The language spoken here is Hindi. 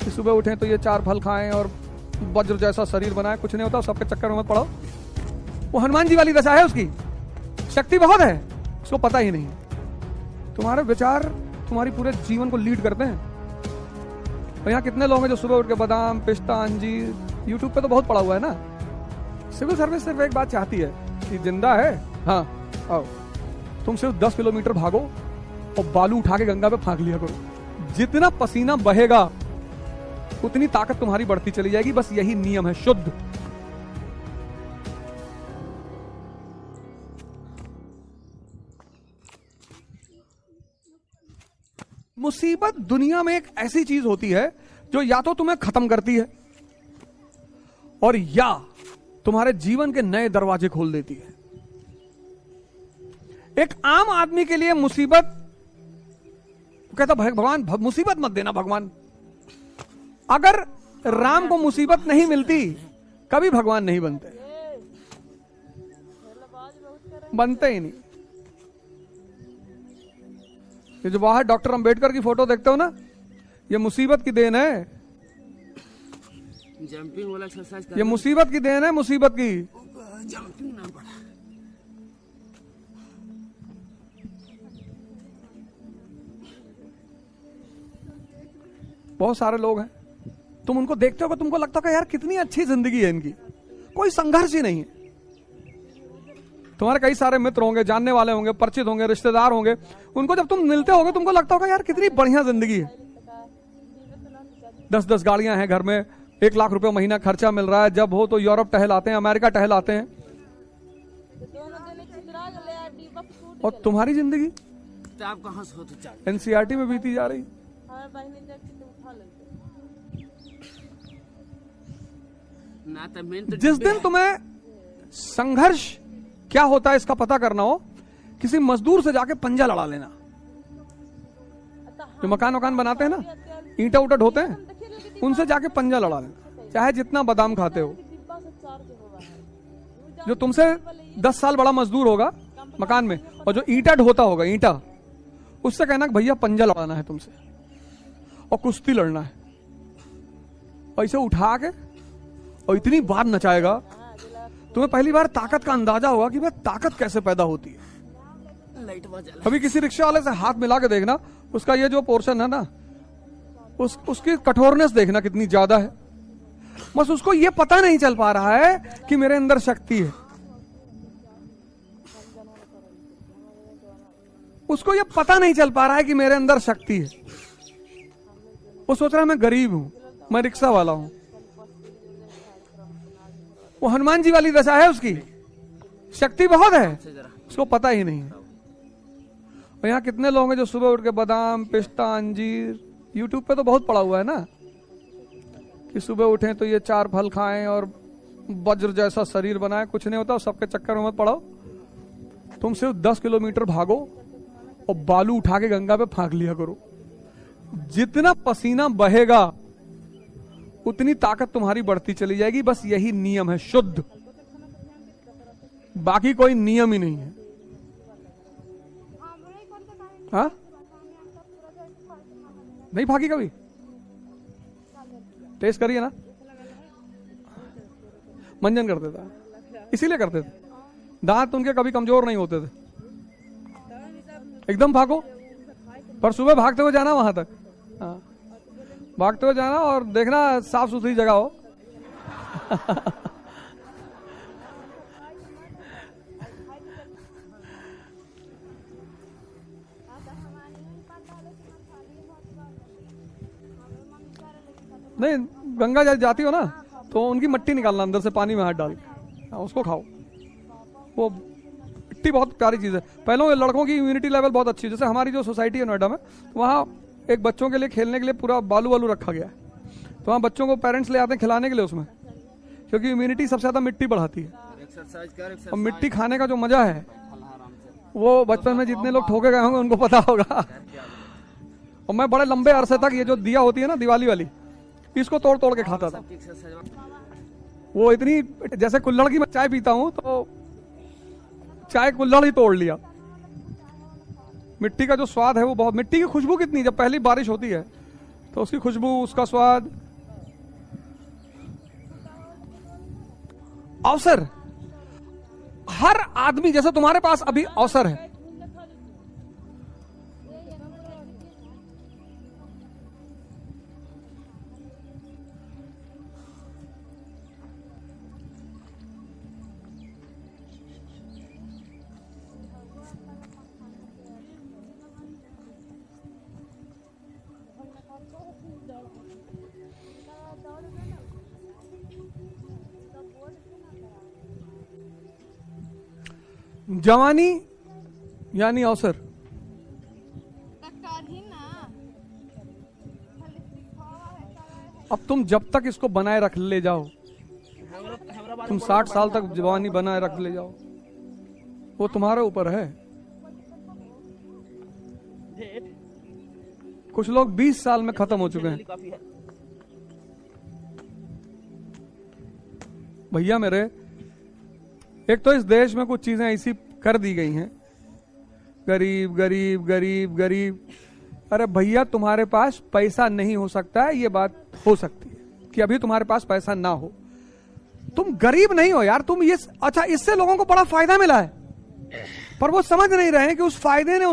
कि सुबह उठें तो ये 4 फल खाएं और वज्र जैसा शरीर बनाएं, कुछ नहीं होता, सबके चक्कर में मत पड़ो। वो हनुमान जी वाली दशा है, उसकी शक्ति बहुत है, उसको पता ही नहीं। तुम्हारे विचार तुम्हारी पूरे जीवन को लीड करते हैं। और यहाँ कितने लोग हैं जो सुबह उठ के बादाम, पिस्ता, अंजीर, यूट्यूब पे तो बहुत पड़ा हुआ है ना। सिविल सर्विस सिर्फ एक बात चाहती है कि जिंदा है, हाँ आओ, तुम सिर्फ 10 किलोमीटर भागो और बालू उठा के गंगा पे फेंक लिया करो। जितना पसीना बहेगा उतनी ताकत तुम्हारी बढ़ती चली जाएगी। बस यही नियम है शुद्ध। मुसीबत दुनिया में एक ऐसी चीज होती है जो या तो तुम्हें खत्म करती है और या तुम्हारे जीवन के नए दरवाजे खोल देती है। एक आम आदमी के लिए मुसीबत, कहता भगवान मुसीबत मत देना भगवान। अगर राम को मुसीबत नहीं मिलती कभी भगवान नहीं बनते, बनते ही नहीं। ये जो बाहर डॉक्टर अंबेडकर की फोटो देखते हो ना, ये मुसीबत की देन है। जंपिंग वाला एक्सरसाइज, ये मुसीबत की देन है, मुसीबत की। जंपिंग ना पड़ा। बहुत सारे लोग हैं, तुम उनको देखते हो, तुमको लगता है यार कितनी अच्छी जिंदगी है इनकी, कोई संघर्ष ही नहीं है। तुम्हारे कई सारे मित्र होंगे, जानने वाले होंगे, परिचित होंगे, रिश्तेदार होंगे, उनको जब तुम मिलते होगे तुमको लगता होगा यार कितनी बढ़िया जिंदगी है। 10-10 गाड़ियां हैं घर में, 1 लाख रुपए महीना खर्चा मिल रहा है, जब हो तो यूरोप टहलाते हैं, अमेरिका टहलाते हैं। और तुम्हारी जिंदगी कहां से होती एनसीईआरटी में बीती जा रही। जिस दिन तुम्हें संघर्ष क्या होता है इसका पता करना हो, किसी मजदूर से जाके पंजा लड़ा लेना। जो मकान बनाते हैं ना, ईंटा उटा ढोते हैं, उनसे जाके पंजा लड़ा लेना। चाहे जितना बादाम खाते हो, जो तुमसे 10 साल बड़ा मजदूर होगा मकान में और जो ईंटा ढोता होगा, ईंटा, उससे कहना कि भैया पंजा लड़ाना है तुमसे और कुश्ती लड़ना है। और इसे उठा के और इतनी बार नचाएगा, तुम्हें पहली बार ताकत का अंदाजा होगा कि भाई ताकत कैसे पैदा होती है। अभी किसी रिक्शा वाले से हाथ मिला के देखना, उसका ये जो पोर्शन है ना, उसकी कठोरनेस देखना कितनी ज्यादा है। बस उसको ये पता नहीं चल पा रहा है कि मेरे अंदर शक्ति है। उसको ये पता नहीं चल पा रहा है कि मेरे अंदर शक्ति है। वो सोच रहा है मैं गरीब हूं, मैं रिक्शा वाला हूं। वो हनुमान जी वाली दशा है, उसकी शक्ति बहुत है, उसको पता ही नहीं है। और यहाँ कितने लोग हैं जो सुबह उठ के बादाम, पिस्ता, अंजीर, यूट्यूब पे तो बहुत पड़ा हुआ है ना, कि सुबह उठें तो ये 4 फल खाएं और वज्र जैसा शरीर बनाएं, कुछ नहीं होता, सबके चक्कर में मत पड़ो। तुम सिर्फ 10 किलोमीटर भागो और बालू उठा के गंगा पे फेंक लिया करो। जितना पसीना बहेगा उतनी ताकत तुम्हारी बढ़ती चली जाएगी। बस यही नियम है शुद्ध, बाकी कोई नियम ही नहीं है। हाँ, नहीं भागी कभी? टेस्ट करिए ना, मंजन करते थे, इसीलिए करते थे। दांत उनके कभी कमजोर नहीं होते थे। एकदम भागो, पर सुबह भागते हुए जाना वहां तक। हाँ, भागते हुए जाना और देखना साफ सुथरी जगह हो। नहीं, गंगा जाती हो ना तो उनकी मिट्टी निकालना, अंदर से पानी में हाथ डाल, उसको खाओ। वो मिट्टी बहुत प्यारी चीज है। पहले लड़कों की इम्यूनिटी लेवल बहुत अच्छी है। जैसे हमारी जो सोसाइटी है नोएडा में, वहाँ एक बच्चों के लिए खेलने के लिए पूरा बालू वालू रखा गया है। तो वहाँ बच्चों को पेरेंट्स ले आते हैं खिलाने के लिए उसमें, क्योंकि इम्यूनिटी सबसे ज्यादा मिट्टी बढ़ाती है। और मिट्टी खाने का जो मजा है वो बचपन में जितने लोग ठोके गए होंगे उनको पता होगा। और मैं बड़े लंबे अरसे तक ये जो दिया होती है ना दिवाली वाली, इसको तोड़ तोड़ के खाता था। वो इतनी, जैसे कुल्हड़ की मैं चाय पीता हूं तो चाय कुल्हड़ ही तोड़ लिया। मिट्टी का जो स्वाद है वो बहुत, मिट्टी की खुशबू कितनी, जब पहली बारिश होती है तो उसकी खुशबू, उसका स्वाद। अवसर, हर आदमी, जैसे तुम्हारे पास अभी अवसर है, जवानी यानी अवसर। अब तुम जब तक इसको बनाए रख ले जाओ, तुम 60 साल तक जवानी बनाए रख ले जाओ, वो तुम्हारे ऊपर है। कुछ लोग 20 साल में खत्म हो चुके हैं। भैया मेरे, एक तो इस देश में कुछ चीजें ऐसी कर दी गई हैं, गरीब गरीब गरीब गरीब। अरे भैया, तुम्हारे पास पैसा नहीं हो सकता है, ये बात हो सकती है कि अभी तुम्हारे पास पैसा ना हो, तुम गरीब नहीं हो यार, तुम ये अच्छा, इससे लोगों को बड़ा फायदा मिला है, पर वो समझ नहीं रहे हैं कि उस फायदे ने